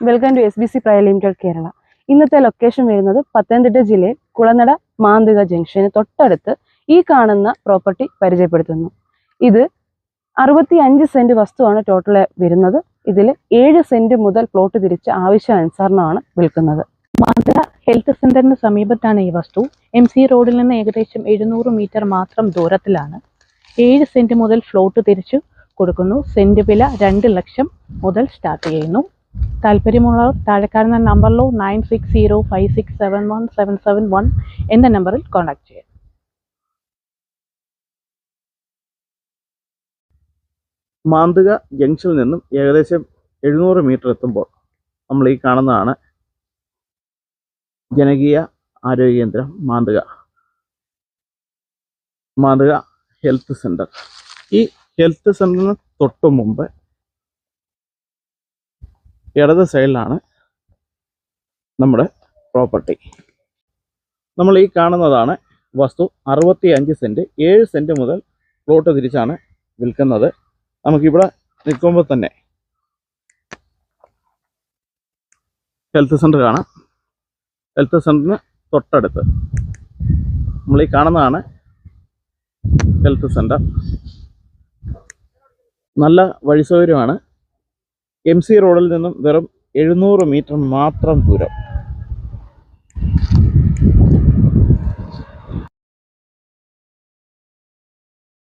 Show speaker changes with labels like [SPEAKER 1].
[SPEAKER 1] Welcome to SBC private limited Kerala. ഇന്നത്തെ location വരുന്നത് പത്തനംതിട്ട ജില്ലയിൽ കുളനട മാന്തുക ജംഗ്ഷന് തൊട്ടടുത്ത് ഈ കാണുന്ന പ്രോപ്പർട്ടി പരിചയപ്പെടുത്തുന്നു. ഇത് 65 സെന്റ് വസ്തുവാണ് ടോട്ടൽ വരുന്നത്. ഇതിൽ 7 സെന്റ് മുതൽ പ്ലോട്ട് തിരിച്ച് ആവശ്യാനുസരണമാണ് വിൽക്കുന്നത്.
[SPEAKER 2] മാന്തുക ഹെൽത്ത് സെന്ററിന് സമീപത്താണ് ഈ വസ്തു. MC റോഡിൽ നിന്ന് ഏകദേശം 700 മീറ്റർ മാത്രം ദൂരത്തിലാണ്. 7 സെന്റ് മുതൽ പ്ലോട്ട് തിരിച്ചു കൊടുക്കുന്നു. സെന്റ് വില 2 ലക്ഷം മുതൽ സ്റ്റാർട്ട് ചെയ്യുന്നു. താല്പര്യമുള്ളവർ താഴെ കാണുന്ന നമ്പറിലോ 9605671771 എന്ന നമ്പറിൽ കോൺടാക്ട് ചെയ്യാം.
[SPEAKER 3] മാന്തുക ജംഗ്ഷനിൽ നിന്നും ഏകദേശം 700 മീറ്റർ എത്തുമ്പോൾ നമ്മൾ ഈ കാണുന്നതാണ് ജനകീയ ആരോഗ്യ കേന്ദ്രം മാന്തുക ഹെൽത്ത് സെന്റർ. ഈ ഹെൽത്ത് സെന്ററിന് തൊട്ട് മുമ്പ് ഇടത് സൈഡിലാണ് നമ്മുടെ പ്രോപ്പർട്ടി. നമ്മൾ ഈ കാണുന്നതാണ് വസ്തു. 65 സെന്റ്, 7 സെന്റ് മുതൽ പ്ലോട്ട് തിരിച്ചാണ് വിൽക്കുന്നത്. നമുക്കിവിടെ നിൽക്കുമ്പോൾ തന്നെ ഹെൽത്ത് സെന്റർ കാണാം. ഹെൽത്ത് സെന്ററിന് തൊട്ടടുത്ത് നമ്മൾ ഈ കാണുന്നതാണ് ഹെൽത്ത് സെന്റർ. നല്ല വഴി സൗകര്യമാണ്. MC റോഡിൽ നിന്നും വെറും 700 മീറ്റർ മാത്രം ദൂരം.